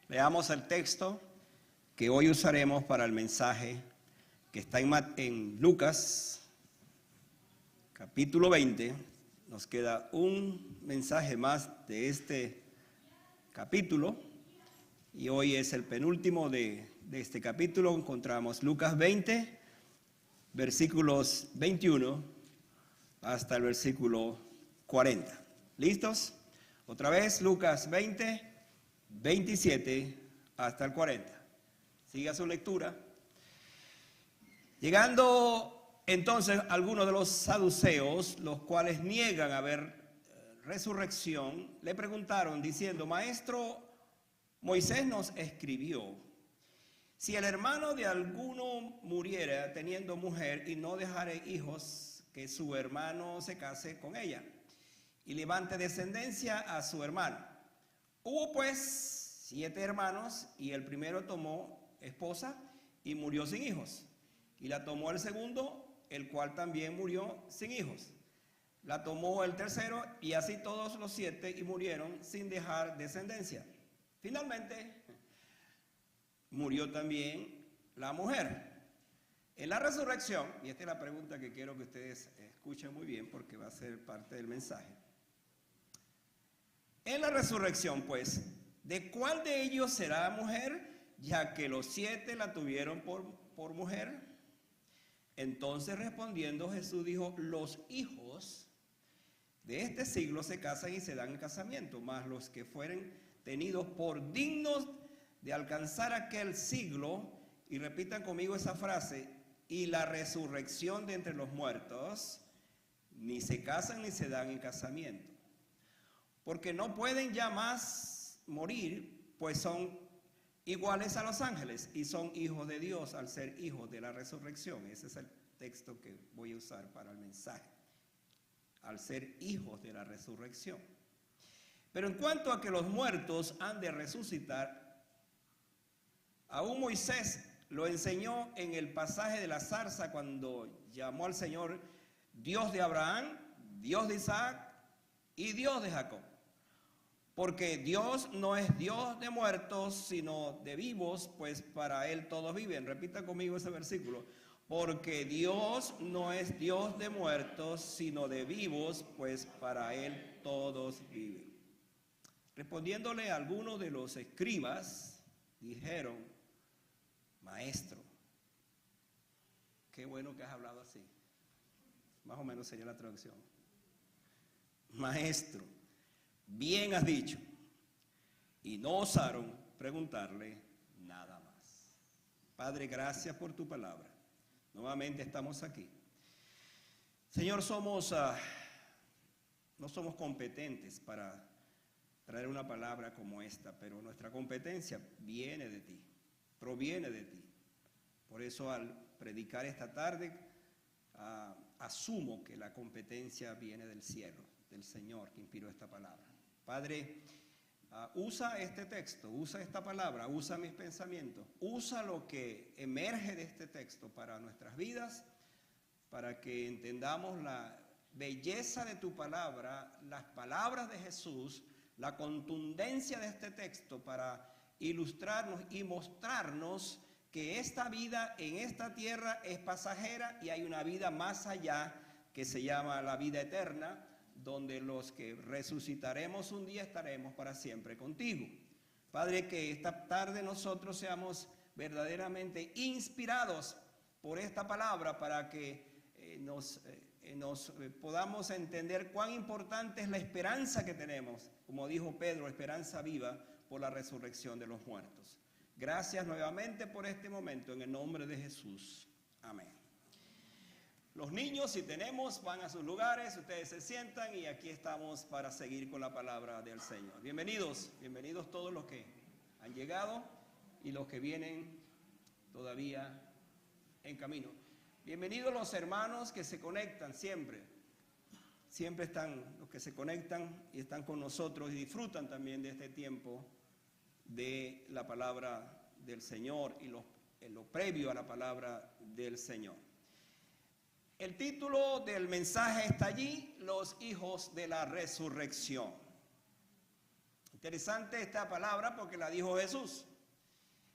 Leamos el texto que hoy usaremos para el mensaje que está en Lucas, capítulo 20. Nos queda un mensaje más de este capítulo y hoy es el penúltimo de este capítulo. Encontramos Lucas 20, versículos 21 hasta el versículo 40. ¿Listos? Otra vez, Lucas 20, 27 hasta el 40. Siga su lectura. Llegando entonces algunos de los saduceos, los cuales niegan haber resurrección, le preguntaron diciendo: Maestro, Moisés nos escribió: si el hermano de alguno muriera teniendo mujer y no dejare hijos, que su hermano se case con ella y levante descendencia a su hermano. Hubo pues 7 hermanos, y el primero tomó esposa y murió sin hijos. Y la tomó el segundo, el cual también murió sin hijos. La tomó el tercero, y así todos los 7, y murieron sin dejar descendencia. Finalmente, murió también la mujer. En la resurrección, y esta es la pregunta que quiero que ustedes escuchen muy bien porque va a ser parte del mensaje. En la resurrección, pues, ¿de cuál de ellos será mujer, ya que los 7 la tuvieron por mujer? Entonces respondiendo Jesús dijo: los hijos de este siglo se casan y se dan en casamiento, mas los que fueren tenidos por dignos de alcanzar aquel siglo, y repitan conmigo esa frase, y la resurrección de entre los muertos, ni se casan ni se dan en casamiento. Porque no pueden ya más morir, pues son iguales a los ángeles y son hijos de Dios al ser hijos de la resurrección. Ese es el texto que voy a usar para el mensaje. Al ser hijos de la resurrección. Pero en cuanto a que los muertos han de resucitar, aún Moisés lo enseñó en el pasaje de la zarza cuando llamó al Señor Dios de Abraham, Dios de Isaac y Dios de Jacob. Porque Dios no es Dios de muertos, sino de vivos, pues para Él todos viven. Repita conmigo ese versículo. Porque Dios no es Dios de muertos, sino de vivos, pues para Él todos viven. Respondiéndole a algunos de los escribas, dijeron: Maestro, qué bueno que has hablado así. Más o menos sería la traducción. Maestro, bien has dicho. Y no osaron preguntarle nada más. Padre, gracias por tu palabra. Nuevamente estamos aquí. Señor, no somos competentes para traer una palabra como esta, pero nuestra competencia viene de ti, proviene de ti. Por eso al predicar esta tarde, asumo que la competencia viene del cielo, del Señor que inspiró esta palabra. Padre, usa este texto, usa esta palabra, usa mis pensamientos, usa lo que emerge de este texto para nuestras vidas, para que entendamos la belleza de tu palabra, las palabras de Jesús, la contundencia de este texto para ilustrarnos y mostrarnos que esta vida en esta tierra es pasajera y hay una vida más allá que se llama la vida eterna, donde los que resucitaremos un día estaremos para siempre contigo. Padre, que esta tarde nosotros seamos verdaderamente inspirados por esta palabra para que nos podamos entender cuán importante es la esperanza que tenemos, como dijo Pedro, esperanza viva por la resurrección de los muertos. Gracias nuevamente por este momento, en el nombre de Jesús. Amén. Los niños, si tenemos, van a sus lugares, ustedes se sientan y aquí estamos para seguir con la palabra del Señor. Bienvenidos todos los que han llegado y los que vienen todavía en camino. Bienvenidos los hermanos que se conectan siempre. Siempre están los que se conectan y están con nosotros y disfrutan también de este tiempo de la palabra del Señor y lo previo a la palabra del Señor. El título del mensaje está allí: los hijos de la resurrección. Interesante esta palabra porque la dijo Jesús.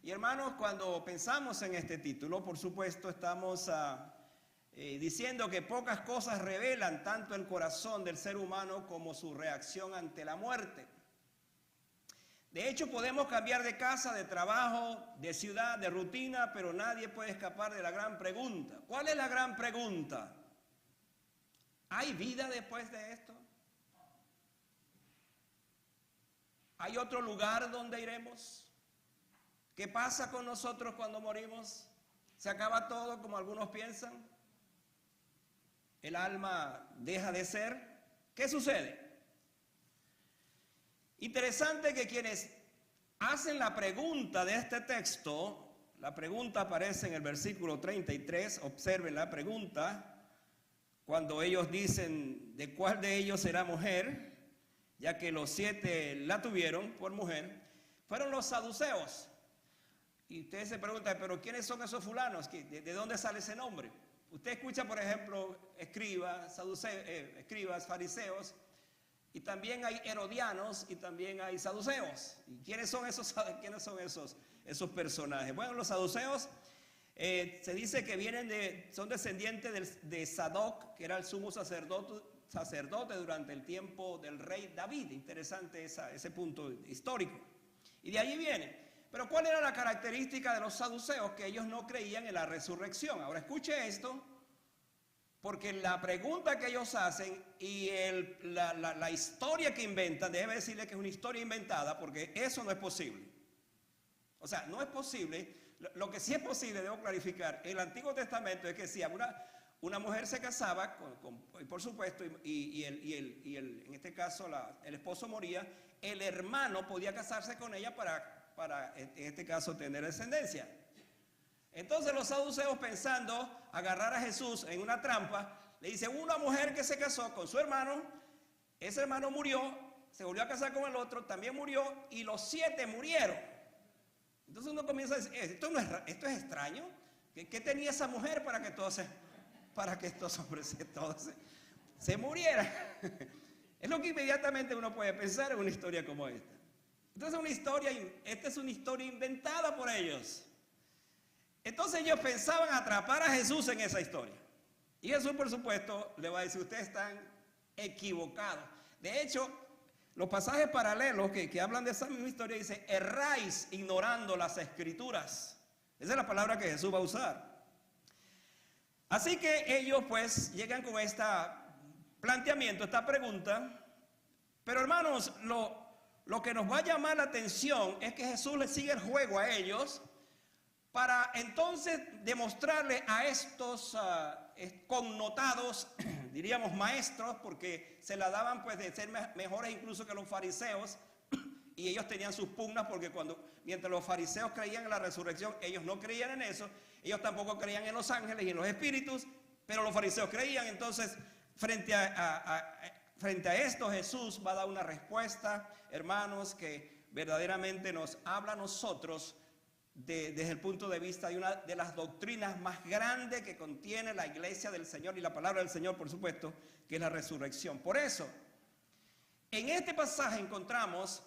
Y hermanos, cuando pensamos en este título, por supuesto, estamos diciendo que pocas cosas revelan tanto el corazón del ser humano como su reacción ante la muerte. De hecho, podemos cambiar de casa, de trabajo, de ciudad, de rutina, pero nadie puede escapar de la gran pregunta. ¿Cuál es la gran pregunta? ¿Hay vida después de esto? ¿Hay otro lugar donde iremos? ¿Qué pasa con nosotros cuando morimos? ¿Se acaba todo como algunos piensan? ¿El alma deja de ser? ¿Qué sucede? Interesante que quienes hacen la pregunta de este texto, la pregunta aparece en el versículo 33, observen la pregunta, cuando ellos dicen de cuál de ellos será mujer, ya que los 7 la tuvieron por mujer, fueron los saduceos. Y ustedes se preguntan, pero ¿quiénes son esos fulanos? ¿De dónde sale ese nombre? Usted escucha, por ejemplo, escribas, fariseos, y también hay herodianos y también hay saduceos. ¿Y quiénes son esos personajes? Bueno, los saduceos se dice que son descendientes de Sadoc, que era el sumo sacerdote durante el tiempo del rey David. Interesante ese punto histórico. Y de allí viene. Pero ¿cuál era la característica de los saduceos? Que ellos no creían en la resurrección. Ahora escuche esto, porque la pregunta que ellos hacen y la historia que inventan, déjeme decirle que es una historia inventada, porque eso no es posible. O sea, no es posible. Lo que sí es posible, debo clarificar, en el Antiguo Testamento es que si una mujer se casaba, por supuesto, y en este caso el esposo moría, el hermano podía casarse con ella para en este caso tener descendencia. Entonces los saduceos, pensando agarrar a Jesús en una trampa, le dicen: una mujer que se casó con su hermano, ese hermano murió, se volvió a casar con el otro, también murió, y los 7 murieron. Entonces uno comienza a decir, esto es extraño. ¿Qué tenía esa mujer para que estos hombres todos se murieran? Es lo que inmediatamente uno puede pensar en una historia como esta. Entonces esta es una historia inventada por ellos. Entonces ellos pensaban atrapar a Jesús en esa historia. Y Jesús, por supuesto, le va a decir: ustedes están equivocados. De hecho, los pasajes paralelos que hablan de esa misma historia dicen: erráis ignorando las escrituras. Esa es la palabra que Jesús va a usar. Así que ellos pues llegan con este planteamiento, esta pregunta. Pero hermanos, lo que nos va a llamar la atención es que Jesús les sigue el juego a ellos para entonces demostrarle a estos connotados, diríamos maestros, porque se la daban pues de ser mejores incluso que los fariseos, y ellos tenían sus pugnas porque mientras los fariseos creían en la resurrección, ellos no creían en eso, ellos tampoco creían en los ángeles y en los espíritus, pero los fariseos creían. Entonces, frente a esto, Jesús va a dar una respuesta, hermanos, que verdaderamente nos habla a nosotros desde el punto de vista de una de las doctrinas más grandes que contiene la iglesia del Señor y la palabra del Señor, por supuesto, que es la resurrección. Por eso, en este pasaje encontramos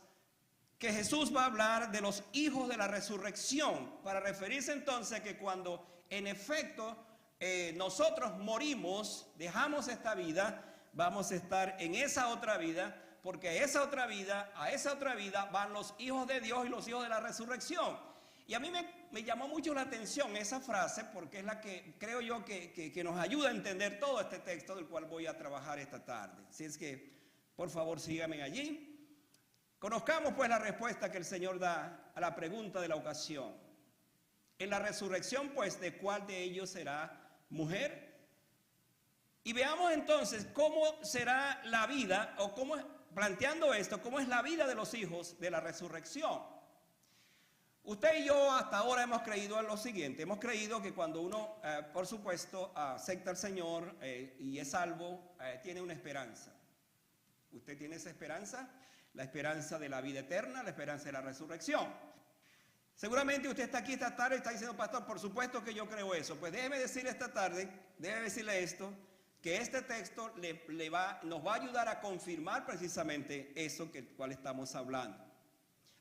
que Jesús va a hablar de los hijos de la resurrección, para referirse entonces a que cuando en efecto nosotros morimos, dejamos esta vida, vamos a estar en esa otra vida, porque a esa otra vida van los hijos de Dios y los hijos de la resurrección. Y a mí me llamó mucho la atención esa frase, porque es la que creo yo que nos ayuda a entender todo este texto del cual voy a trabajar esta tarde. Así es que, por favor, síganme allí. Conozcamos pues la respuesta que el Señor da a la pregunta de la ocasión. En la resurrección, pues, ¿de cuál de ellos será mujer? Y veamos entonces cómo será la vida, o planteando esto, cómo es la vida de los hijos de la resurrección. Usted y yo hasta ahora hemos creído en lo siguiente: hemos creído que cuando uno, por supuesto, acepta al Señor y es salvo, tiene una esperanza. ¿Usted tiene esa esperanza? La esperanza de la vida eterna, la esperanza de la resurrección. Seguramente usted está aquí esta tarde y está diciendo: pastor, por supuesto que yo creo eso. Pues déjeme decirle esta tarde, déjeme decirle esto, que este texto nos va a ayudar a confirmar precisamente eso que cual estamos hablando.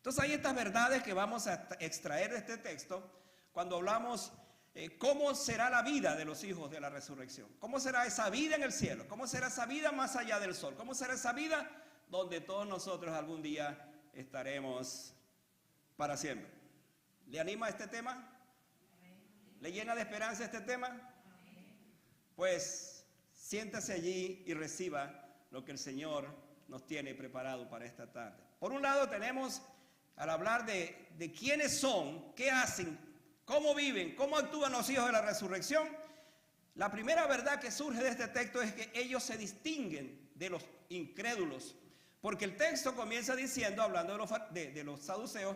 Entonces hay estas verdades que vamos a extraer de este texto cuando hablamos cómo será la vida de los hijos de la resurrección. ¿Cómo será esa vida en el cielo? ¿Cómo será esa vida más allá del sol? ¿Cómo será esa vida donde todos nosotros algún día estaremos para siempre? ¿Le anima este tema? ¿Le llena de esperanza este tema? Pues siéntase allí y reciba lo que el Señor nos tiene preparado para esta tarde. Por un lado tenemos, al hablar de quiénes son, qué hacen, cómo viven, cómo actúan los hijos de la resurrección, la primera verdad que surge de este texto es que ellos se distinguen de los incrédulos. Porque el texto comienza diciendo, hablando de los saduceos,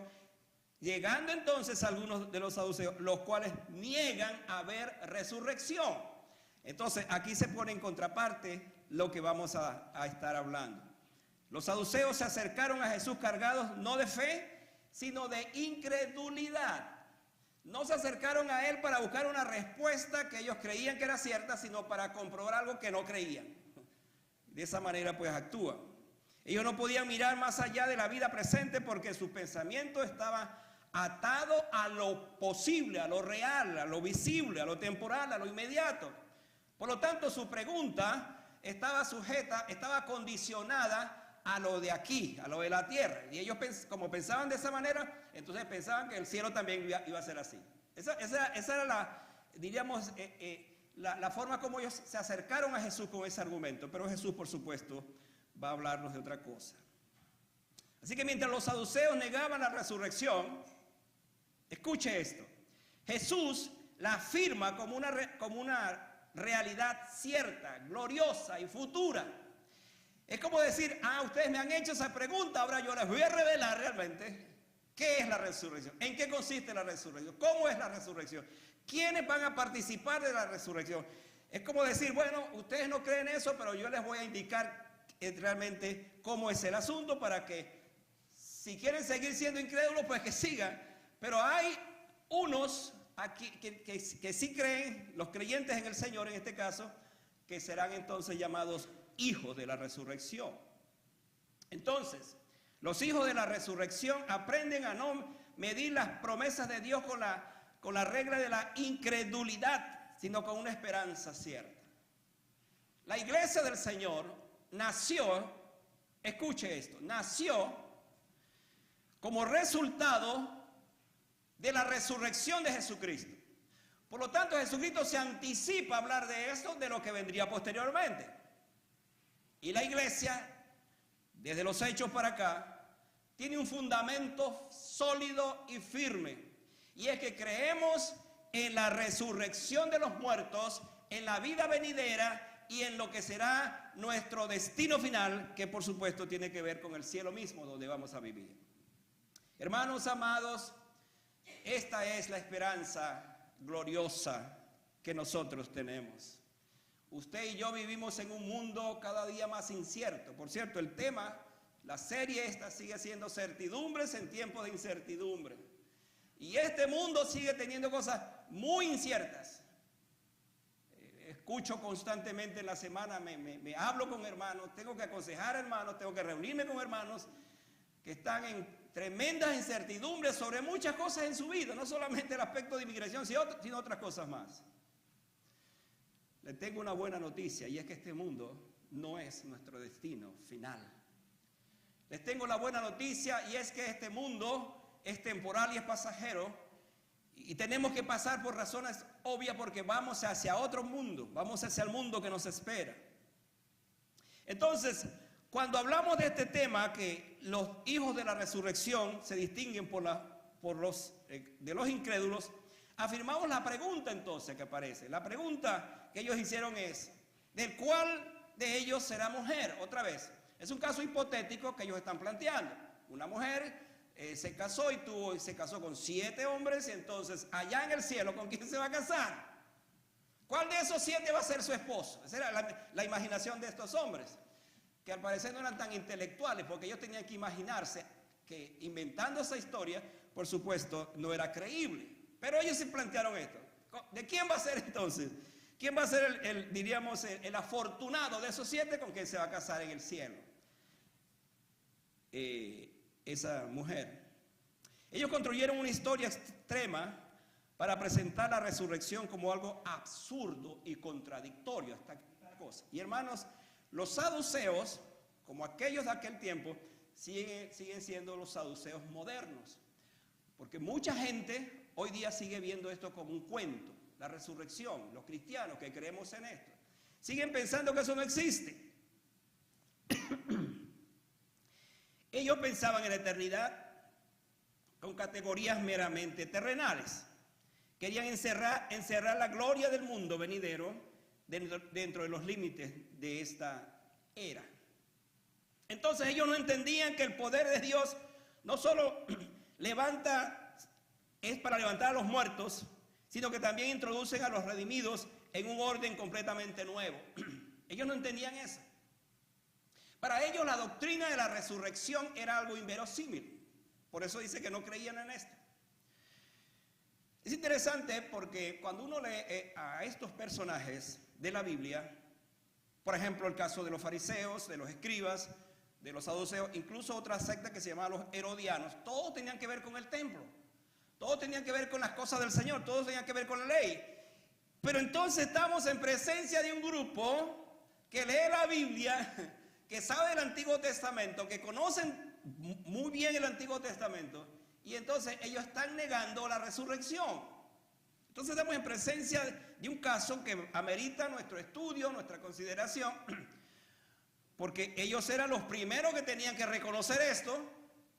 llegando entonces algunos de los saduceos, los cuales niegan haber resurrección. Entonces aquí se pone en contraparte lo que vamos a estar hablando. Los saduceos se acercaron a Jesús cargados no de fe, sino de incredulidad. No se acercaron a Él para buscar una respuesta que ellos creían que era cierta, sino para comprobar algo que no creían. De esa manera pues actúan. Ellos no podían mirar más allá de la vida presente porque su pensamiento estaba atado a lo posible, a lo real, a lo visible, a lo temporal, a lo inmediato. Por lo tanto, su pregunta estaba sujeta, estaba condicionada a lo de aquí, a lo de la tierra. Y ellos, como pensaban de esa manera, entonces pensaban que el cielo también iba a ser así. Esa era la forma como ellos se acercaron a Jesús con ese argumento. Pero Jesús, por supuesto, va a hablarnos de otra cosa. Así que mientras los saduceos negaban la resurrección, escuche esto, Jesús la afirma como una realidad cierta, gloriosa y futura. Es como decir, ustedes me han hecho esa pregunta, ahora yo les voy a revelar realmente qué es la resurrección, en qué consiste la resurrección, cómo es la resurrección, quiénes van a participar de la resurrección. Es como decir, bueno, ustedes no creen eso, pero yo les voy a indicar realmente cómo es el asunto para que si quieren seguir siendo incrédulos, pues que sigan. Pero hay unos aquí que sí creen, los creyentes en el Señor en este caso, que serán entonces llamados hijos de la resurrección. Entonces, los hijos de la resurrección aprenden a no medir las promesas de Dios con la regla de la incredulidad, sino con una esperanza cierta. La iglesia del Señor nació, escuche esto, nació como resultado de la resurrección de Jesucristo. Por lo tanto, Jesucristo se anticipa a hablar de esto, de lo que vendría posteriormente. Y la iglesia, desde los hechos para acá, tiene un fundamento sólido y firme. Y es que creemos en la resurrección de los muertos, en la vida venidera y en lo que será nuestro destino final, que por supuesto tiene que ver con el cielo mismo donde vamos a vivir. Hermanos amados, esta es la esperanza gloriosa que nosotros tenemos. Usted y yo vivimos en un mundo cada día más incierto. Por cierto, el tema, la serie esta sigue siendo certidumbres en tiempos de incertidumbre. Y este mundo sigue teniendo cosas muy inciertas. Escucho constantemente en la semana, me hablo con hermanos, tengo que aconsejar a hermanos, tengo que reunirme con hermanos que están en tremendas incertidumbres sobre muchas cosas en su vida, no solamente el aspecto de inmigración, sino otras cosas más. Le tengo una buena noticia y es que este mundo no es nuestro destino final. Les tengo la buena noticia y es que este mundo es temporal y es pasajero y tenemos que pasar por razones obvias porque vamos hacia otro mundo, vamos hacia el mundo que nos espera. Entonces, cuando hablamos de este tema, que los hijos de la resurrección se distinguen de los incrédulos, afirmamos la pregunta entonces que aparece. La pregunta que ellos hicieron es, ¿de cuál de ellos será mujer? Otra vez, es un caso hipotético que ellos están planteando. Una mujer se casó se casó con 7 hombres y entonces allá en el cielo, ¿con quién se va a casar? ¿Cuál de esos 7 va a ser su esposo? Esa era la imaginación de estos hombres, que al parecer no eran tan intelectuales, porque ellos tenían que imaginarse que inventando esa historia, por supuesto, no era creíble. Pero ellos se plantearon esto. ¿De quién va a ser entonces? ¿Quién va a ser el afortunado de esos 7 con quien se va a casar en el cielo? Esa mujer. Ellos construyeron una historia extrema para presentar la resurrección como algo absurdo y contradictorio. Hasta cosa. Y hermanos, los saduceos, como aquellos de aquel tiempo, siguen siendo los saduceos modernos. Porque mucha gente hoy día sigue viendo esto como un cuento, la resurrección. Los cristianos que creemos en esto siguen pensando que eso no existe. Ellos pensaban en la eternidad con categorías meramente terrenales. Querían encerrar la gloria del mundo venidero dentro de los límites de esta era. Entonces ellos no entendían que el poder de Dios no solo es para levantar a los muertos, sino que también introducen a los redimidos en un orden completamente nuevo. Ellos no entendían eso. Para ellos la doctrina de la resurrección era algo inverosímil. Por eso dice que no creían en esto. Es interesante porque cuando uno lee a estos personajes de la Biblia, por ejemplo el caso de los fariseos, de los escribas, de los saduceos, incluso otra secta que se llamaba los herodianos, todos tenían que ver con el templo, todos tenían que ver con las cosas del Señor, todos tenían que ver con la ley. Pero entonces estamos en presencia de un grupo que lee la Biblia, que sabe del Antiguo Testamento, que conocen muy bien el Antiguo Testamento, y entonces ellos están negando la resurrección. Entonces estamos en presencia de un caso que amerita nuestro estudio, nuestra consideración, porque ellos eran los primeros que tenían que reconocer esto,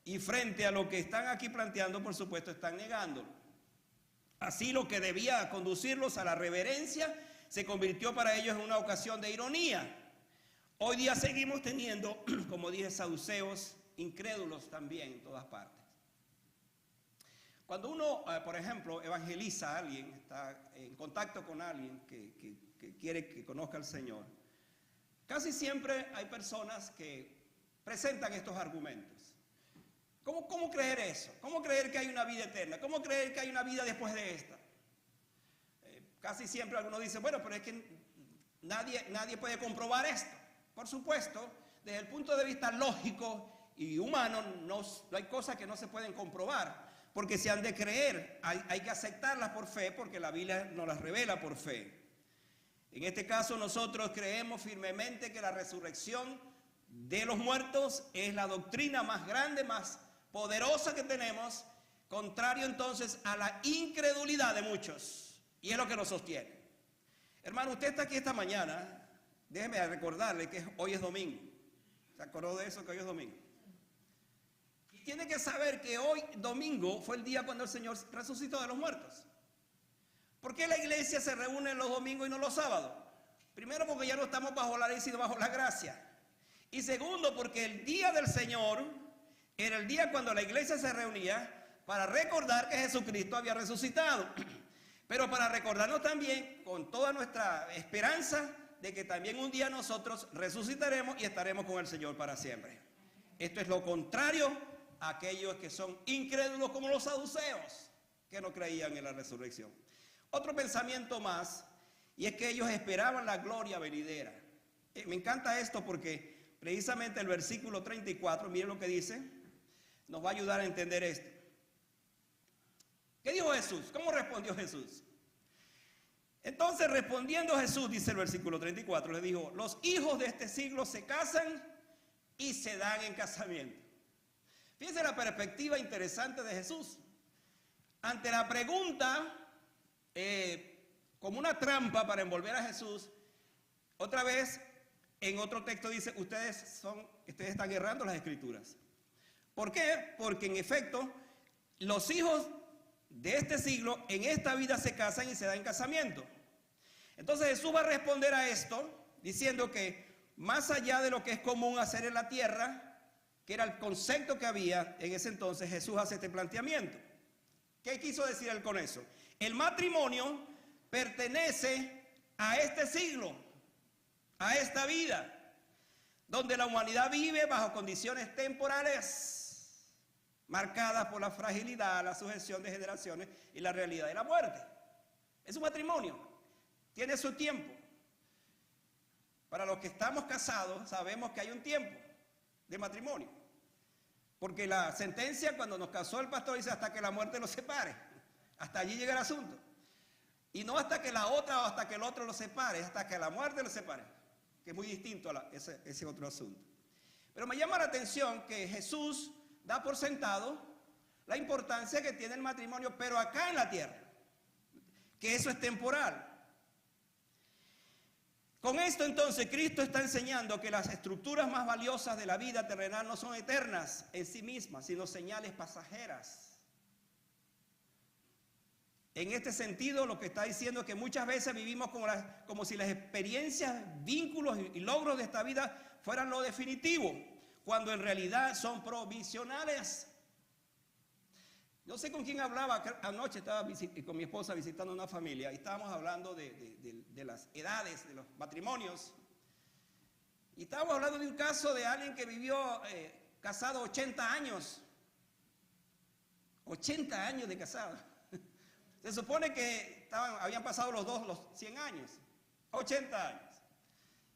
y frente a lo que están aquí planteando, por supuesto, están negándolo. Así lo que debía conducirlos a la reverencia se convirtió para ellos en una ocasión de ironía. Hoy día seguimos teniendo, como dije, saduceos incrédulos también en todas partes. Cuando uno, por ejemplo, evangeliza a alguien, está en contacto con alguien que quiere que conozca al Señor, casi siempre hay personas que presentan estos argumentos. ¿Cómo creer eso? ¿Cómo creer que hay una vida eterna? ¿Cómo creer que hay una vida después de esta? Casi siempre algunos dicen, bueno, pero es que nadie puede comprobar esto. Por supuesto, desde el punto de vista lógico y humano, no hay cosas que no se pueden comprobar. Porque se han de creer, hay que aceptarlas por fe, porque la Biblia nos las revela por fe. En este caso nosotros creemos firmemente que la resurrección de los muertos es la doctrina más grande, más poderosa que tenemos, contrario entonces a la incredulidad de muchos, y es lo que nos sostiene. Hermano, usted está aquí esta mañana, déjeme recordarle que hoy es domingo. ¿Se acordó de eso, que hoy es domingo? Tiene que saber que hoy, domingo, fue el día cuando el Señor resucitó de los muertos. ¿Por qué la iglesia se reúne los domingos y no los sábados? Primero, porque ya no estamos bajo la ley, sino bajo la gracia. Y segundo, porque el día del Señor era el día cuando la iglesia se reunía para recordar que Jesucristo había resucitado. Pero para recordarnos también, con toda nuestra esperanza, de que también un día nosotros resucitaremos y estaremos con el Señor para siempre. Esto es lo contrario aquellos que son incrédulos como los saduceos, que no creían en la resurrección. Otro pensamiento más, y es que ellos esperaban la gloria venidera. Me encanta esto porque precisamente el versículo 34, miren lo que dice, nos va a ayudar a entender esto. ¿Qué dijo Jesús? ¿Cómo respondió Jesús? Entonces respondiendo Jesús, dice el versículo 34, le dijo, los hijos de este siglo se casan y se dan en casamiento. Fíjense la perspectiva interesante de Jesús. Ante la pregunta, como una trampa para envolver a Jesús, otra vez en otro texto dice, ustedes están errando las escrituras. ¿Por qué? Porque en efecto, los hijos de este siglo en esta vida se casan y se dan en casamiento. Entonces Jesús va a responder a esto diciendo que más allá de lo que es común hacer en la tierra, que era el concepto que había en ese entonces, Jesús hace este planteamiento. ¿Qué quiso decir él con eso? El matrimonio pertenece a este siglo, a esta vida, donde la humanidad vive bajo condiciones temporales, marcadas por la fragilidad, la sujeción de generaciones y la realidad de la muerte. Es un matrimonio, tiene su tiempo. Para los que estamos casados, sabemos que hay un tiempo de matrimonio. Porque la sentencia cuando nos casó el pastor dice hasta que la muerte los separe. Hasta allí llega el asunto. Y no hasta que la otra o hasta que el otro los separe, hasta que la muerte los separe. Que es muy distinto a ese otro asunto. Pero me llama la atención que Jesús da por sentado la importancia que tiene el matrimonio, pero acá en la tierra. Que eso es temporal. Con esto entonces Cristo está enseñando que las estructuras más valiosas de la vida terrenal no son eternas en sí mismas, sino señales pasajeras. En este sentido, lo que está diciendo es que muchas veces vivimos como si las experiencias, vínculos y logros de esta vida fueran lo definitivo, cuando en realidad son provisionales. No sé con quién hablaba, anoche estaba con mi esposa visitando una familia y estábamos hablando de las edades, de los matrimonios. Y estábamos hablando de un caso de alguien que vivió casado 80 años. 80 años de casado. Se supone que habían pasado los dos los 100 años. 80 años.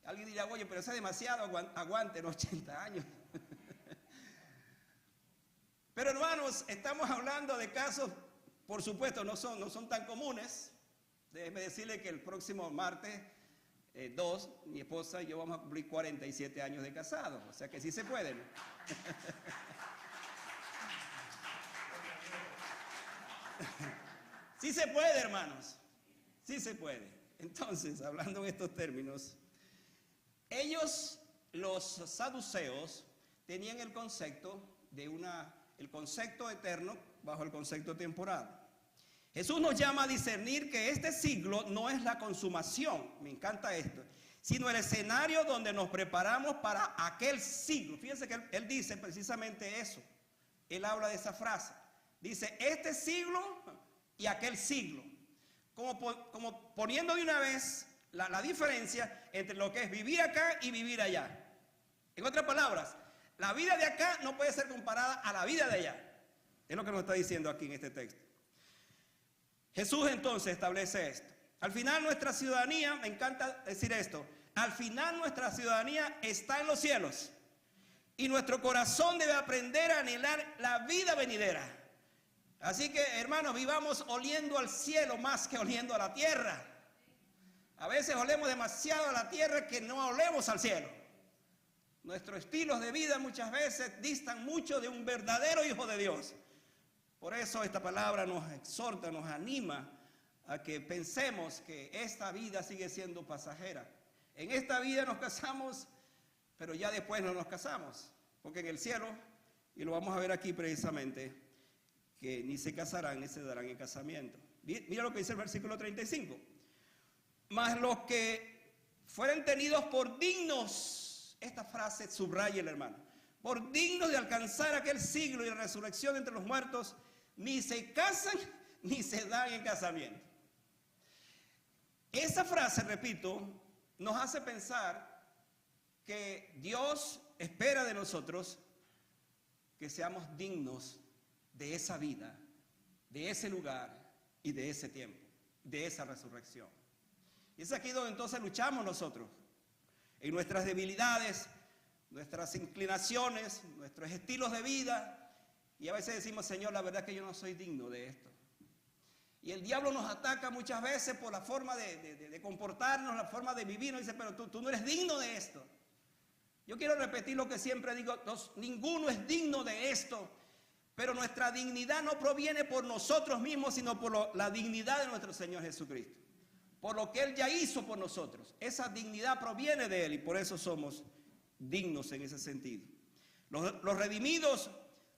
Alguien dirá, oye, pero eso es demasiado, aguanten 80 años. Pero hermanos, estamos hablando de casos, por supuesto, no son tan comunes. Déjeme decirle que el próximo martes 2, mi esposa y yo vamos a cumplir 47 años de casados. O sea que sí se puede, ¿no? Sí se puede, hermanos. Sí se puede. Entonces, hablando en estos términos, ellos, los saduceos, tenían el concepto el concepto eterno bajo el concepto temporal. Jesús nos llama a discernir que este siglo no es la consumación, me encanta esto, sino el escenario donde nos preparamos para aquel siglo. Fíjense que él dice precisamente eso. Él habla de esa frase. Dice, este siglo y aquel siglo. Como poniendo de una vez la diferencia entre lo que es vivir acá y vivir allá. En otras palabras, la vida de acá no puede ser comparada a la vida de allá. Es lo que nos está diciendo aquí en este texto. Jesús entonces establece esto. Al final nuestra ciudadanía, me encanta decir esto, al final nuestra ciudadanía está en los cielos. Y nuestro corazón debe aprender a anhelar la vida venidera. Así que, hermanos, vivamos oliendo al cielo más que oliendo a la tierra. A veces olemos demasiado a la tierra que no olemos al cielo. Nuestros estilos de vida muchas veces distan mucho de un verdadero hijo de Dios. Por eso esta palabra nos exhorta, nos anima a que pensemos que esta vida sigue siendo pasajera. En esta vida nos casamos, pero ya después no nos casamos. Porque en el cielo, y lo vamos a ver aquí precisamente, que ni se casarán ni se darán en casamiento. Mira lo que dice el versículo 35. Mas los que fueren tenidos por dignos, esta frase subraya el hermano, por dignos de alcanzar aquel siglo y la resurrección entre los muertos, ni se casan ni se dan en casamiento. Esa frase, repito, nos hace pensar que Dios espera de nosotros que seamos dignos de esa vida, de ese lugar y de ese tiempo, de esa resurrección. Y es aquí donde entonces luchamos nosotros, en nuestras debilidades, nuestras inclinaciones, nuestros estilos de vida, y a veces decimos, Señor, la verdad es que yo no soy digno de esto. Y el diablo nos ataca muchas veces por la forma de comportarnos, la forma de vivir, nos dice, pero tú no eres digno de esto. Yo quiero repetir lo que siempre digo, ninguno es digno de esto, pero nuestra dignidad no proviene por nosotros mismos, sino por la dignidad de nuestro Señor Jesucristo. Por lo que Él ya hizo por nosotros. Esa dignidad proviene de Él y por eso somos dignos en ese sentido. Los redimidos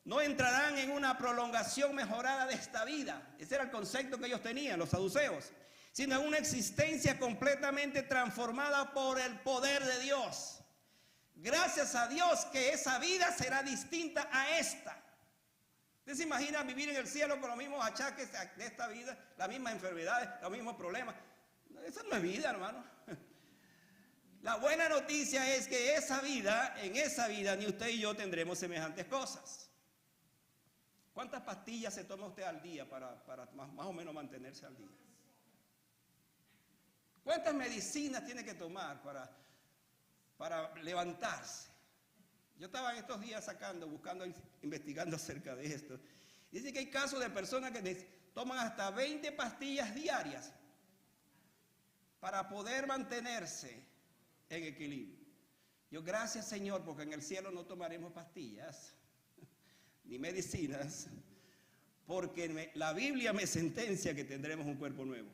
no entrarán en una prolongación mejorada de esta vida. Ese era el concepto que ellos tenían, los saduceos. Sino en una existencia completamente transformada por el poder de Dios. Gracias a Dios que esa vida será distinta a esta. ¿Usted se imagina vivir en el cielo con los mismos achaques de esta vida, las mismas enfermedades, los mismos problemas? Esa no es vida, hermano. La buena noticia es que en esa vida, ni usted y yo tendremos semejantes cosas. ¿Cuántas pastillas se toma usted al día para más o menos mantenerse al día? ¿Cuántas medicinas tiene que tomar para levantarse? Yo estaba en estos días buscando, investigando acerca de esto. Dice que hay casos de personas que toman hasta 20 pastillas diarias para poder mantenerse en equilibrio. Yo, gracias Señor, porque en el cielo no tomaremos pastillas ni medicinas, porque la Biblia me sentencia que tendremos un cuerpo nuevo.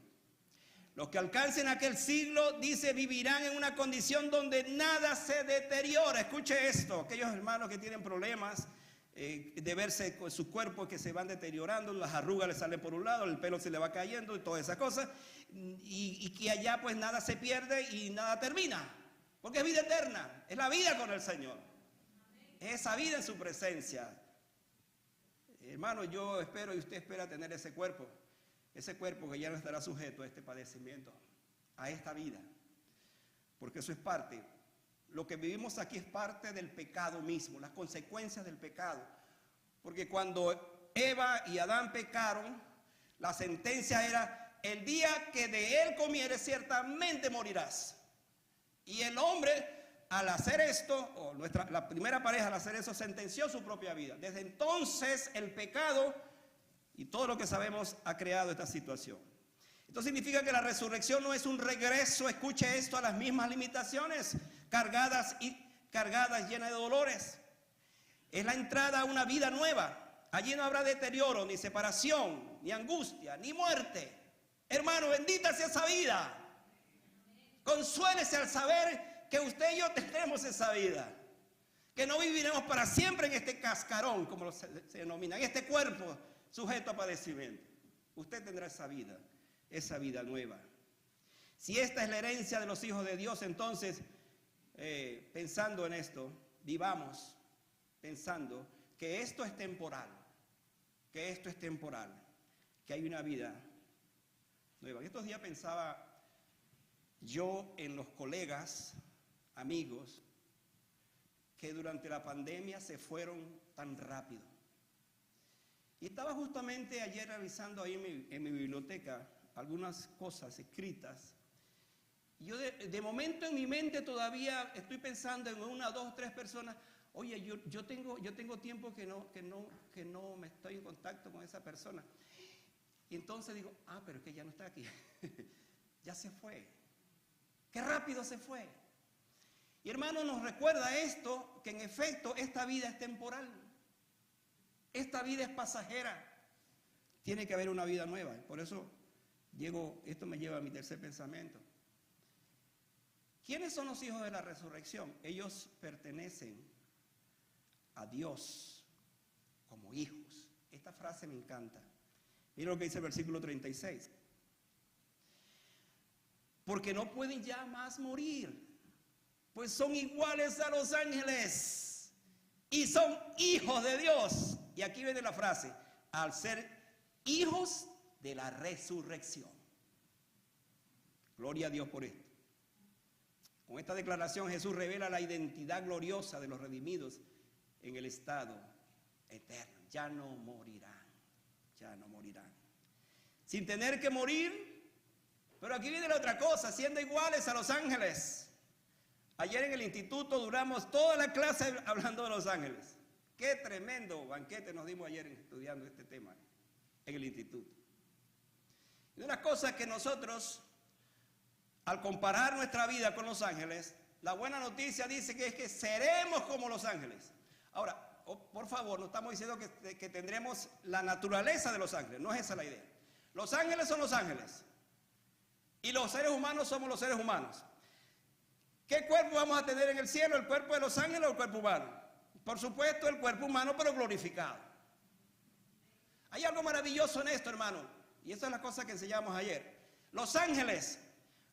Los que alcancen aquel siglo, dice, vivirán en una condición donde nada se deteriora. Escuche esto, aquellos hermanos que tienen problemas de verse con sus cuerpos que se van deteriorando, las arrugas les salen por un lado, el pelo se le va cayendo y toda esa cosa, y que allá pues nada se pierde y nada termina, porque es vida eterna, es la vida con el Señor, es esa vida en su presencia. Hermano, yo espero y usted espera tener ese cuerpo que ya no estará sujeto a este padecimiento, a esta vida, porque eso es parte. Lo que vivimos aquí es parte del pecado mismo, las consecuencias del pecado, porque cuando Eva y Adán pecaron, la sentencia era: el día que de él comieres ciertamente morirás. Y el hombre, al hacer esto, o la primera pareja al hacer eso, sentenció su propia vida. Desde entonces el pecado y todo lo que sabemos ha creado esta situación. Esto significa que la resurrección no es un regreso, escuche esto, a las mismas limitaciones, cargadas, llenas de dolores. Es la entrada a una vida nueva. Allí no habrá deterioro, ni separación, ni angustia, ni muerte. Hermano, bendita sea esa vida. Consuélese al saber que usted y yo tendremos esa vida. Que no viviremos para siempre en este cascarón, como se denomina, en este cuerpo sujeto a padecimiento. Usted tendrá esa vida nueva. Si esta es la herencia de los hijos de Dios, entonces, pensando en esto, vivamos pensando que esto es temporal, que hay una vida nueva. En estos días pensaba yo en los colegas, amigos, que durante la pandemia se fueron tan rápido. Y estaba justamente ayer revisando ahí en mi biblioteca algunas cosas escritas. Y yo de momento en mi mente todavía estoy pensando en 1, 2, 3 personas. Oye, yo tengo tiempo que no me estoy en contacto con esa persona. Y entonces digo, pero es que ya no está aquí. Ya se fue. Qué rápido se fue. Y hermano, nos recuerda esto, que en efecto esta vida es temporal. Esta vida es pasajera. Tiene que haber una vida nueva. Por eso esto me lleva a mi tercer pensamiento. ¿Quiénes son los hijos de la resurrección? Ellos pertenecen a Dios como hijos. Esta frase me encanta. Mira lo que dice el versículo 36. Porque no pueden ya más morir, pues son iguales a los ángeles y son hijos de Dios. Y aquí viene la frase: al ser hijos de la resurrección. Gloria a Dios por esto. Con esta declaración Jesús revela la identidad gloriosa de los redimidos en el estado eterno. Ya no morirán, sin tener que morir. Pero aquí viene la otra cosa: siendo iguales a los ángeles. Ayer en el instituto duramos toda la clase hablando de los ángeles. Qué tremendo banquete nos dimos ayer estudiando este tema en el instituto. Y una cosa que nosotros, al comparar nuestra vida con los ángeles, la buena noticia dice que es que seremos como los ángeles. Ahora, por favor, no estamos diciendo que tendremos la naturaleza de los ángeles, no es esa la idea. Los ángeles son los ángeles y los seres humanos somos los seres humanos. ¿Qué cuerpo vamos a tener en el cielo? ¿El cuerpo de los ángeles o el cuerpo humano? Por supuesto, el cuerpo humano, pero glorificado. Hay algo maravilloso en esto, hermano, y esa es la cosa que enseñamos ayer. Los ángeles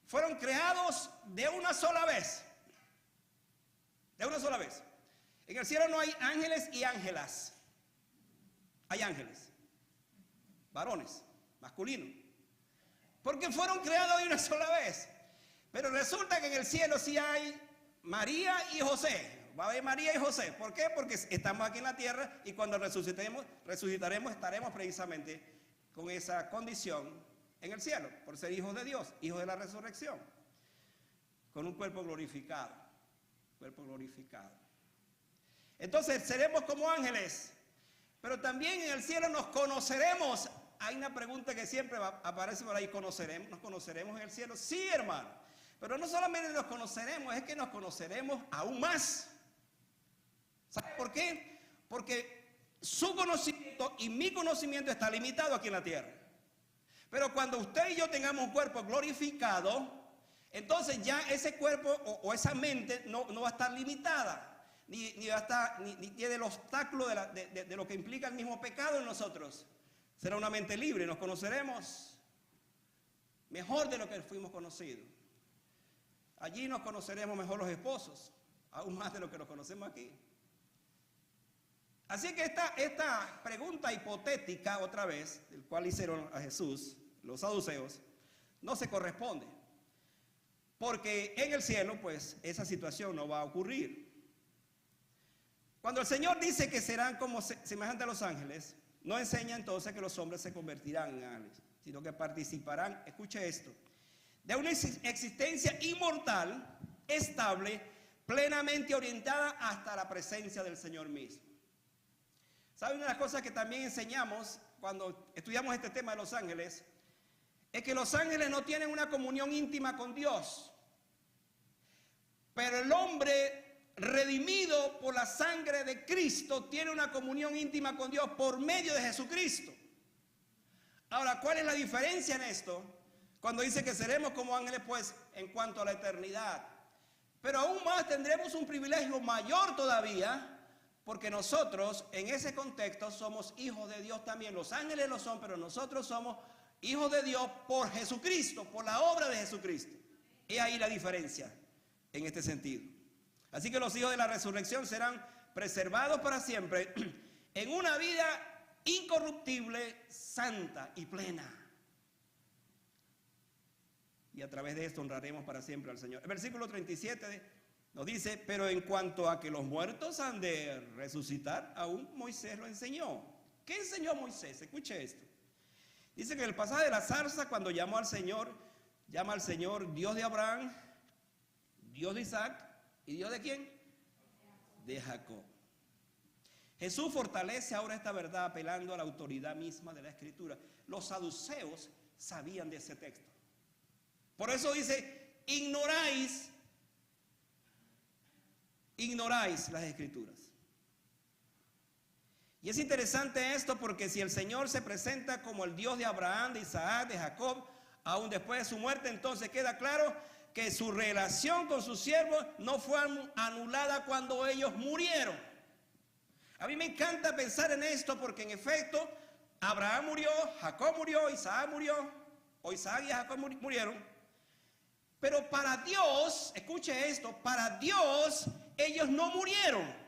fueron creados de una sola vez. De una sola vez. En el cielo no hay ángeles y ángelas. Hay ángeles, varones, masculinos, porque fueron creados de una sola vez. Pero resulta que en el cielo sí hay María y José. Va a haber María y José. ¿Por qué? Porque estamos aquí en la tierra y cuando resucitaremos, estaremos precisamente con esa condición en el cielo, por ser hijos de Dios, hijos de la resurrección, con un cuerpo glorificado. Cuerpo glorificado. Entonces seremos como ángeles, pero también en el cielo nos conoceremos. Hay una pregunta que siempre aparece por ahí: ¿conoceremos? ¿Nos conoceremos en el cielo? Sí, hermano. Pero no solamente nos conoceremos, es que nos conoceremos aún más. ¿Sabe por qué? Porque su conocimiento y mi conocimiento está limitado aquí en la tierra. Pero cuando usted y yo tengamos un cuerpo glorificado, entonces ya ese cuerpo o esa mente no va a estar limitada. Ni tiene el obstáculo de lo que implica el mismo pecado en nosotros. Será una mente libre, nos conoceremos mejor de lo que fuimos conocidos. Allí nos conoceremos mejor los esposos, aún más de lo que nos conocemos aquí. Así que esta pregunta hipotética, otra vez, el cual hicieron a Jesús los saduceos, no se corresponde. Porque en el cielo, pues, esa situación no va a ocurrir. Cuando el Señor dice que serán como semejantes a los ángeles, no enseña entonces que los hombres se convertirán en ángeles, sino que participarán, escuche esto, de una existencia inmortal, estable, plenamente orientada hasta la presencia del Señor mismo. ¿Sabe? Una de las cosas que también enseñamos cuando estudiamos este tema de los ángeles es que los ángeles no tienen una comunión íntima con Dios, pero el hombre redimido por la sangre de Cristo tiene una comunión íntima con Dios por medio de Jesucristo. Ahora, ¿cuál es la diferencia en esto? Cuando dice que seremos como ángeles, pues, en cuanto a la eternidad. Pero aún más tendremos un privilegio mayor todavía, porque nosotros en ese contexto somos hijos de Dios también. Los ángeles lo son, pero nosotros somos hijos de Dios por Jesucristo, por la obra de Jesucristo. Y ahí la diferencia en este sentido. Así que los hijos de la resurrección serán preservados para siempre en una vida incorruptible, santa y plena. Y a través de esto honraremos para siempre al Señor. El versículo 37 nos dice: pero en cuanto a que los muertos han de resucitar, aún Moisés lo enseñó. ¿Qué enseñó Moisés? Escuche esto. Dice que en el pasaje de la zarza, cuando llamó al Señor, llama al Señor Dios de Abraham, Dios de Isaac y Dios de ¿quién? De Jacob. Jesús fortalece ahora esta verdad apelando a la autoridad misma de la Escritura. Los saduceos sabían de ese texto. Por eso dice: ignoráis las Escrituras. Y es interesante esto porque si el Señor se presenta como el Dios de Abraham, de Isaac, de Jacob, aún después de su muerte, entonces queda claro que su relación con sus siervos no fue anulada cuando ellos murieron. A mí me encanta pensar en esto porque en efecto Abraham murió, Jacob murió, Isaac murió, o Isaac y Jacob murieron. Pero para Dios, escuche esto, para Dios ellos no murieron.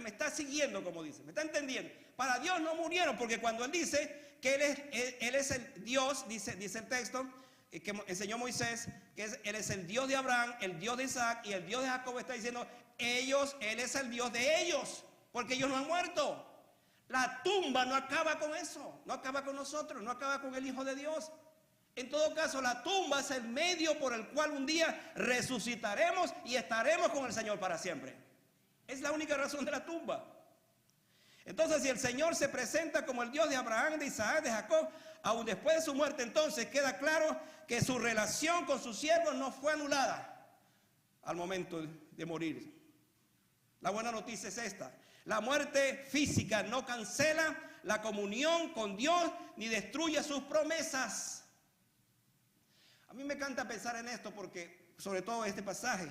Me está siguiendo, como dice, me está entendiendo. Para Dios no murieron, porque cuando Él dice que Él es el Dios, dice el texto que enseñó Moisés, que Él es el Dios de Abraham, el Dios de Isaac y el Dios de Jacob, está diciendo Él es el Dios de ellos, porque ellos no han muerto. La tumba no acaba con eso, no acaba con nosotros, no acaba con el Hijo de Dios. En todo caso, la tumba es el medio por el cual un día resucitaremos y estaremos con el Señor para siempre. Es la única razón de la tumba. Entonces, si el Señor se presenta como el Dios de Abraham, de Isaac, de Jacob, aún después de su muerte, entonces queda claro que su relación con sus siervos no fue anulada al momento de morir. La buena noticia es esta: la muerte física no cancela la comunión con Dios ni destruye sus promesas. A mí me encanta pensar en esto porque, sobre todo este pasaje,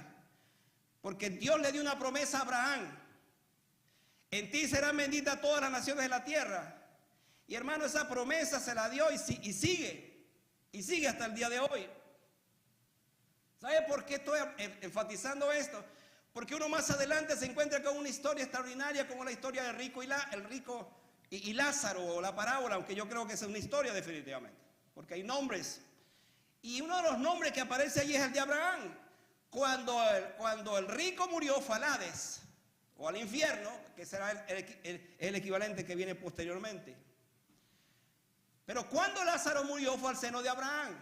porque Dios le dio una promesa a Abraham: en ti serán benditas todas las naciones de la tierra. Y hermano, esa promesa se la dio y sigue hasta el día de hoy. ¿Sabe por qué estoy enfatizando esto? Porque uno más adelante se encuentra con una historia extraordinaria como la historia del rico y Lázaro, o la parábola, aunque yo creo que es una historia definitivamente, porque hay nombres. Y uno de los nombres que aparece allí es el de Abraham. Cuando el rico murió fue al Hades, o al infierno, que será el equivalente que viene posteriormente. Pero cuando Lázaro murió fue al seno de Abraham.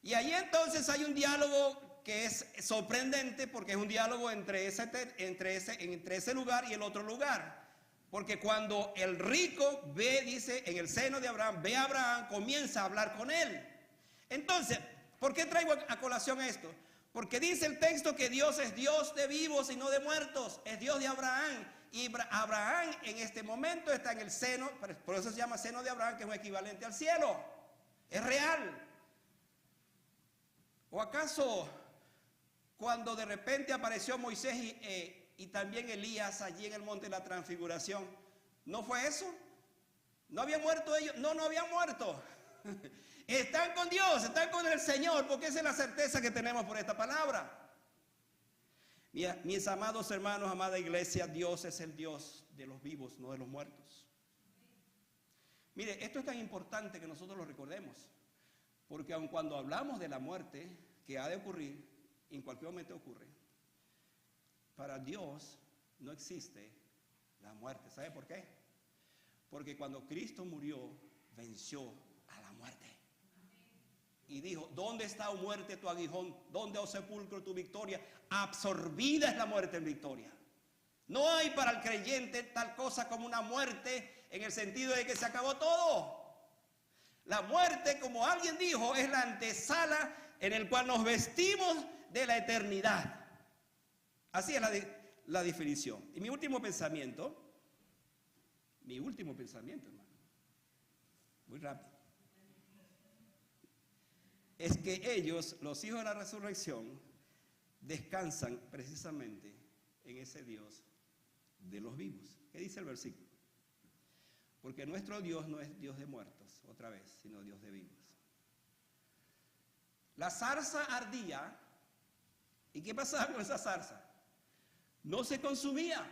Y allí entonces hay un diálogo que es sorprendente porque es un diálogo entre ese lugar y el otro lugar. Porque cuando el rico ve, dice, en el seno de Abraham, ve a Abraham, comienza a hablar con él. Entonces, ¿por qué traigo a colación esto? Porque dice el texto que Dios es Dios de vivos y no de muertos, es Dios de Abraham. Y Abraham en este momento está en el seno, por eso se llama seno de Abraham, que es un equivalente al cielo. Es real. ¿O acaso cuando de repente apareció Moisés y también Elías allí en el monte de la transfiguración, ¿no fue eso? ¿No habían muerto ellos? No, no habían muerto. Están con Dios, están con el Señor, porque esa es la certeza que tenemos por esta palabra. Mis amados hermanos, amada iglesia, Dios es el Dios de los vivos, no de los muertos. Mire, esto es tan importante que nosotros lo recordemos, porque aun cuando hablamos de la muerte que ha de ocurrir, en cualquier momento ocurre, para Dios no existe la muerte. ¿Sabe por qué? Porque cuando Cristo murió, venció a la muerte. Y dijo, ¿dónde está, oh muerte, tu aguijón? ¿Dónde, oh sepulcro, tu victoria? Absorbida es la muerte en victoria. No hay para el creyente tal cosa como una muerte en el sentido de que se acabó todo. La muerte, como alguien dijo, es la antesala en el cual nos vestimos de la eternidad. Así es la definición. Y mi último pensamiento, hermano, muy rápido, es que ellos, los hijos de la resurrección, descansan precisamente en ese Dios de los vivos. ¿Qué dice el versículo? Porque nuestro Dios no es Dios de muertos, otra vez, sino Dios de vivos. La zarza ardía, ¿y qué pasaba con esa zarza? No se consumía.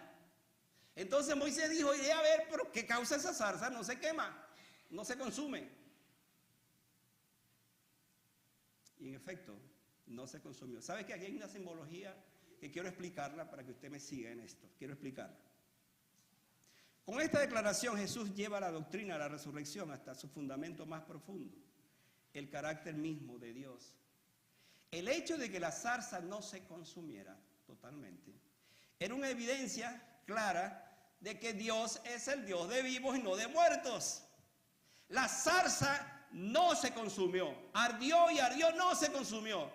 Entonces Moisés dijo, iré a ver, pero ¿qué causa esa zarza? No se quema, no se consume. Y en efecto, no se consumió. ¿Sabe que aquí hay una simbología que quiero explicarla para que usted me siga en esto? Quiero explicarla. Con esta declaración Jesús lleva la doctrina de la resurrección hasta su fundamento más profundo, el carácter mismo de Dios. El hecho de que la zarza no se consumiera totalmente era una evidencia clara de que Dios es el Dios de vivos y no de muertos. La zarza no se consumió, ardió y ardió, no se consumió.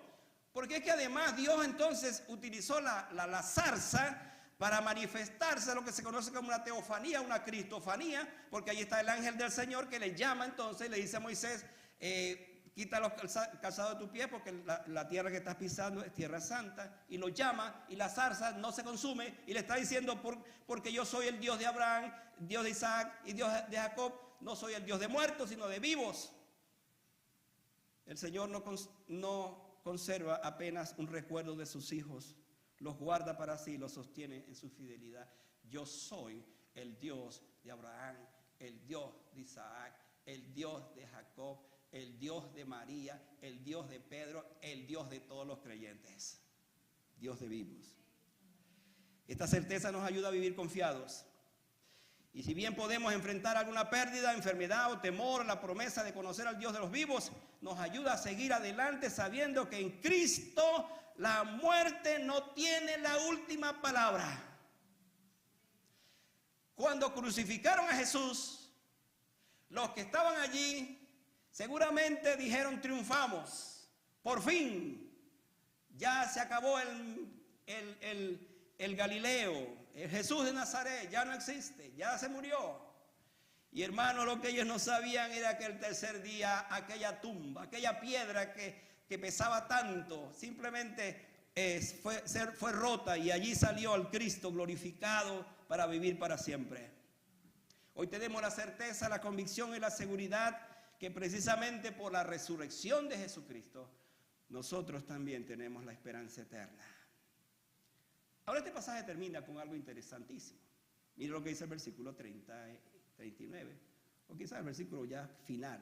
Porque es que además Dios entonces utilizó la zarza para manifestarse lo que se conoce como una teofanía, una cristofanía, porque ahí está el ángel del Señor que le llama entonces y le dice a Moisés, quita los calzados de tu pie porque la tierra que estás pisando es tierra santa, y lo llama y la zarza no se consume y le está diciendo porque yo soy el Dios de Abraham, Dios de Isaac y Dios de Jacob, no soy el Dios de muertos sino de vivos. El Señor no conserva apenas un recuerdo de sus hijos, los guarda para sí, los sostiene en su fidelidad. Yo soy el Dios de Abraham, el Dios de Isaac, el Dios de Jacob, el Dios de María, el Dios de Pedro, el Dios de todos los creyentes, Dios de vivos. Esta certeza nos ayuda a vivir confiados. Y si bien podemos enfrentar alguna pérdida, enfermedad o temor, la promesa de conocer al Dios de los vivos nos ayuda a seguir adelante sabiendo que en Cristo la muerte no tiene la última palabra. Cuando crucificaron a Jesús, los que estaban allí seguramente dijeron triunfamos, por fin, ya se acabó el Galileo, el Jesús de Nazaret ya no existe, ya se murió. Y hermano, lo que ellos no sabían era que el tercer día aquella tumba, aquella piedra que pesaba tanto, simplemente fue rota y allí salió el Cristo glorificado para vivir para siempre. Hoy tenemos la certeza, la convicción y la seguridad que precisamente por la resurrección de Jesucristo nosotros también tenemos la esperanza eterna. Ahora este pasaje termina con algo interesantísimo. Mire lo que dice el versículo 39, o quizás el versículo ya final.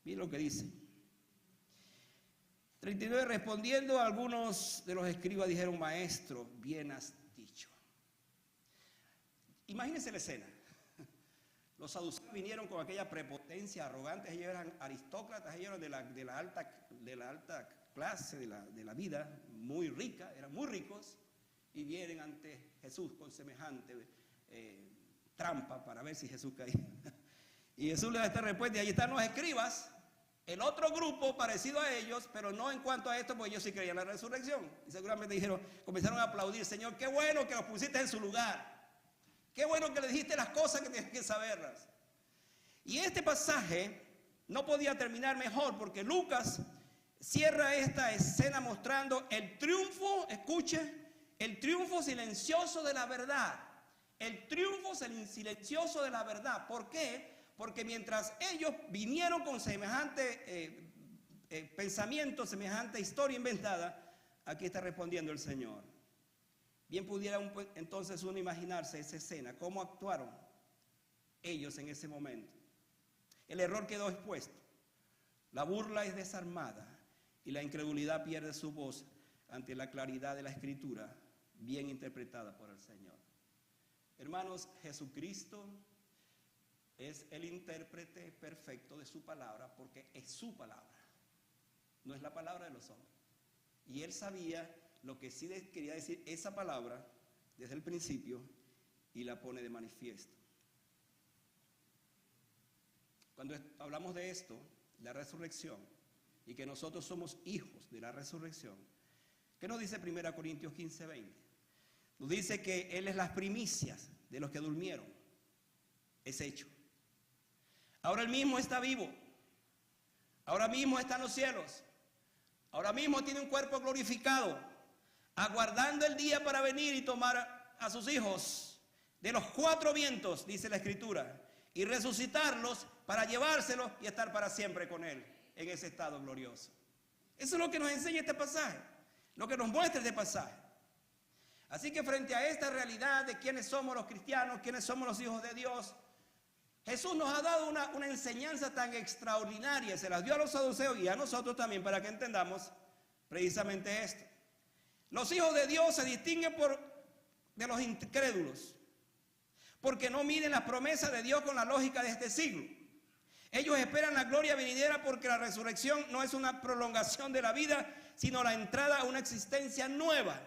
Mire lo que dice. 39, respondiendo, algunos de los escribas dijeron, maestro, bien has dicho. Imagínense la escena. Los saduceos vinieron con aquella prepotencia arrogante, ellos eran aristócratas, ellos eran de la alta clase de la vida, muy rica, eran muy ricos, y vienen ante Jesús con semejante trampa para ver si Jesús caía. Y Jesús le da esta respuesta, y ahí están los escribas, el otro grupo parecido a ellos, pero no en cuanto a esto, porque ellos sí creían en la resurrección. Y seguramente comenzaron a aplaudir: Señor, qué bueno que los pusiste en su lugar. Qué bueno que le dijiste las cosas que tienes que saberlas. Y este pasaje no podía terminar mejor, porque Lucas cierra esta escena mostrando el triunfo, escuche, el triunfo silencioso de la verdad. El triunfo silencioso de la verdad. ¿Por qué? Porque mientras ellos vinieron con semejante pensamiento, semejante historia inventada, aquí está respondiendo el Señor. Bien pudiera entonces uno imaginarse esa escena, cómo actuaron ellos en ese momento. El error quedó expuesto, la burla es desarmada y la incredulidad pierde su voz ante la claridad de la Escritura, bien interpretada por el Señor. Hermanos, Jesucristo es el intérprete perfecto de su palabra, porque es su palabra, no es la palabra de los hombres. Y él sabía lo que sí quería decir esa palabra desde el principio, y la pone de manifiesto. Cuando hablamos de esto, la resurrección, y que nosotros somos hijos de la resurrección, ¿qué nos dice 1 Corintios 15:20? Nos dice que Él es las primicias de los que durmieron. Es hecho. Ahora Él mismo está vivo. Ahora mismo está en los cielos. Ahora mismo tiene un cuerpo glorificado, aguardando el día para venir y tomar a sus hijos de los cuatro vientos, dice la Escritura, y resucitarlos para llevárselos y estar para siempre con Él en ese estado glorioso. Eso es lo que nos enseña este pasaje, lo que nos muestra este pasaje. Así que frente a esta realidad de quiénes somos los cristianos, quiénes somos los hijos de Dios, Jesús nos ha dado una enseñanza tan extraordinaria, se las dio a los saduceos y a nosotros también para que entendamos precisamente esto. Los hijos de Dios se distinguen de los incrédulos, porque no miden las promesas de Dios con la lógica de este siglo. Ellos esperan la gloria venidera, porque la resurrección no es una prolongación de la vida, sino la entrada a una existencia nueva.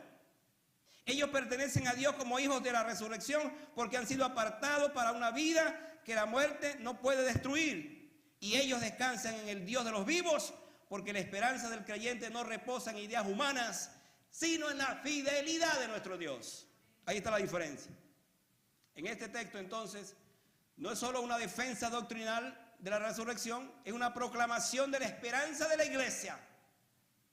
Ellos pertenecen a Dios como hijos de la resurrección, porque han sido apartados para una vida que la muerte no puede destruir. Y ellos descansan en el Dios de los vivos, porque la esperanza del creyente no reposa en ideas humanas, sino en la fidelidad de nuestro Dios. Ahí está la diferencia. En este texto, entonces, no es solo una defensa doctrinal de la resurrección, es una proclamación de la esperanza de la iglesia.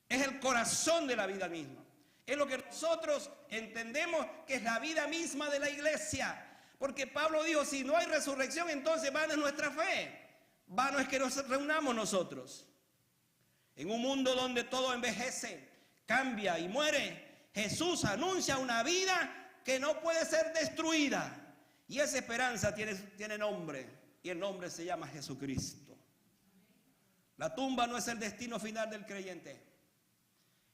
Es el corazón de la vida misma. Es lo que nosotros entendemos que es la vida misma de la iglesia. Porque Pablo dijo, si no hay resurrección, entonces vana es nuestra fe. Vano es que nos reunamos nosotros. En un mundo donde todo envejece, cambia y muere, Jesús anuncia una vida que no puede ser destruida. Y esa esperanza tiene nombre, y el nombre se llama Jesucristo. La tumba no es el destino final del creyente.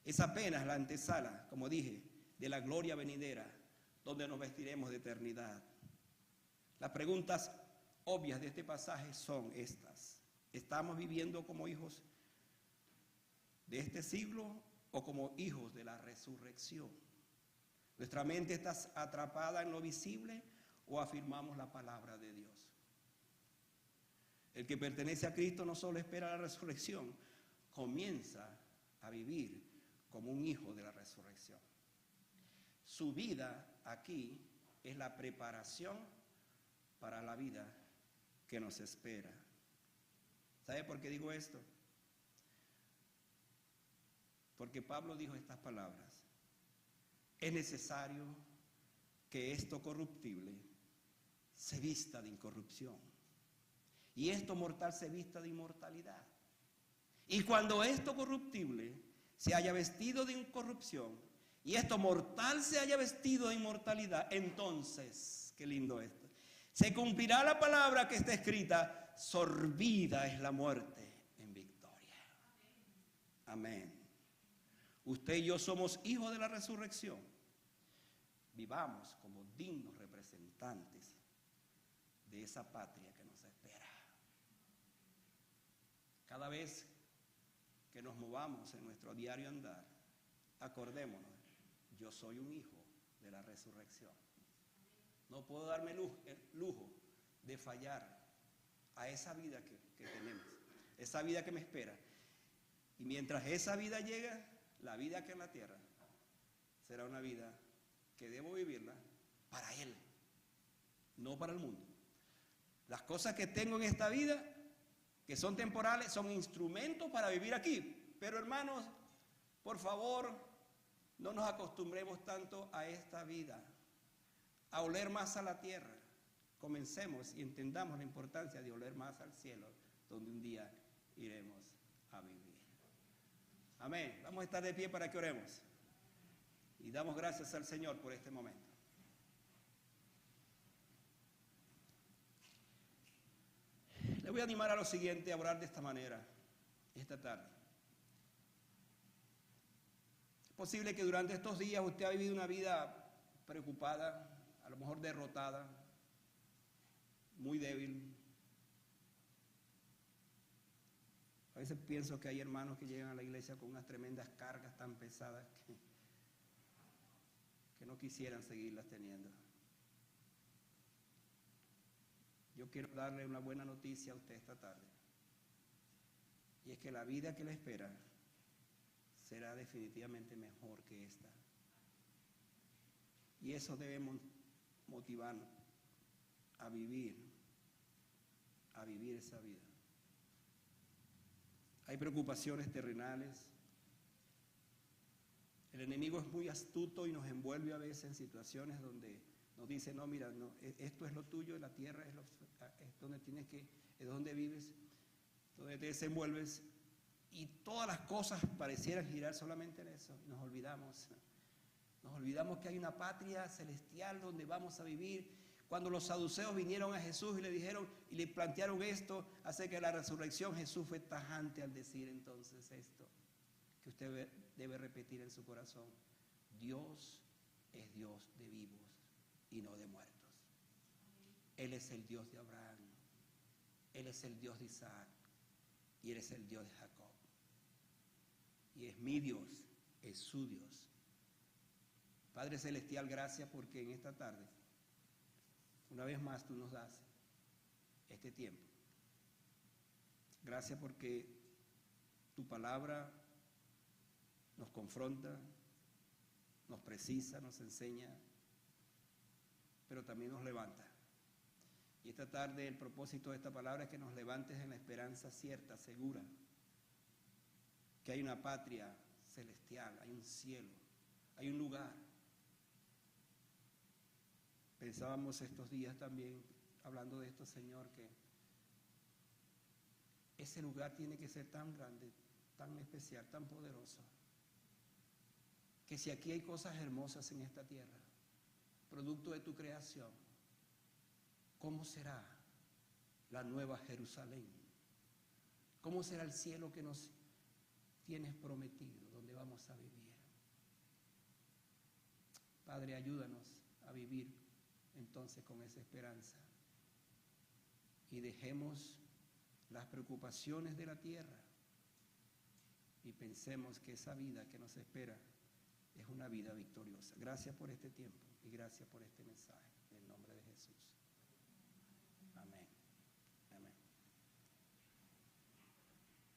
Es apenas la antesala, como dije, de la gloria venidera, donde nos vestiremos de eternidad. Las preguntas obvias de este pasaje son estas: ¿estamos viviendo como hijos de este siglo o como hijos de la resurrección? ¿Nuestra mente está atrapada en lo visible o afirmamos la palabra de Dios? El que pertenece a Cristo no solo espera la resurrección, comienza a vivir como un hijo de la resurrección. Su vida aquí es la preparación para la vida que nos espera. ¿Sabe por qué digo esto? Porque Pablo dijo estas palabras: es necesario que esto corruptible se vista de incorrupción, y esto mortal se vista de inmortalidad. Y cuando esto corruptible se haya vestido de incorrupción, y esto mortal se haya vestido de inmortalidad, entonces, qué lindo esto, se cumplirá la palabra que está escrita: sorbida es la muerte en victoria. Amén. Usted y yo somos hijos de la resurrección. Vivamos como dignos representantes de esa patria que nos espera. Cada vez que nos movamos en nuestro diario andar, acordémonos, yo soy un hijo de la resurrección. No puedo darme el lujo de fallar a esa vida que tenemos, esa vida que me espera. Y mientras esa vida llega, la vida que en la tierra será una vida que debo vivirla para Él, no para el mundo. Las cosas que tengo en esta vida, que son temporales, son instrumentos para vivir aquí. Pero hermanos, por favor, no nos acostumbremos tanto a esta vida, a oler más a la tierra. Comencemos y entendamos la importancia de oler más al cielo, donde un día iremos a vivir. Amén. Vamos a estar de pie para que oremos. Y damos gracias al Señor por este momento. Le voy a animar a lo siguiente, a orar de esta manera, esta tarde. Es posible que durante estos días usted ha vivido una vida preocupada, a lo mejor derrotada, muy débil. A veces pienso que hay hermanos que llegan a la iglesia con unas tremendas cargas tan pesadas que no quisieran seguirlas teniendo. Yo quiero darle una buena noticia a usted esta tarde. Y es que la vida que le espera será definitivamente mejor que esta. Y eso debemos motivarnos a vivir esa vida. Hay preocupaciones terrenales. El enemigo es muy astuto y nos envuelve a veces en situaciones donde nos dice, no, mira, no, esto es lo tuyo, la tierra es donde tienes que, es donde vives, donde te desenvuelves, y todas las cosas parecieran girar solamente en eso. Y nos olvidamos que hay una patria celestial donde vamos a vivir. Cuando los saduceos vinieron a Jesús y le dijeron y le plantearon esto acerca de la resurrección, Jesús fue tajante al decir entonces esto, que usted debe repetir en su corazón: Dios es Dios de vivos y no de muertos. Él es el Dios de Abraham, Él es el Dios de Isaac y Él es el Dios de Jacob. Y es mi Dios, es su Dios. Padre Celestial, gracias porque en esta tarde, una vez más, tú nos das este tiempo. Gracias porque tu palabra nos confronta, nos precisa, nos enseña, pero también nos levanta. Y esta tarde el propósito de esta palabra es que nos levantes en la esperanza cierta, segura, que hay una patria celestial, hay un cielo, hay un lugar. Pensábamos estos días también, hablando de esto, Señor, que ese lugar tiene que ser tan grande, tan especial, tan poderoso, que si aquí hay cosas hermosas en esta tierra, producto de tu creación, ¿cómo será la nueva Jerusalén? ¿Cómo será el cielo que nos tienes prometido, donde vamos a vivir? Padre, ayúdanos a vivir entonces con esa esperanza y dejemos las preocupaciones de la tierra y pensemos que esa vida que nos espera es una vida victoriosa. Gracias por este tiempo y gracias por este mensaje, en el nombre de Jesús.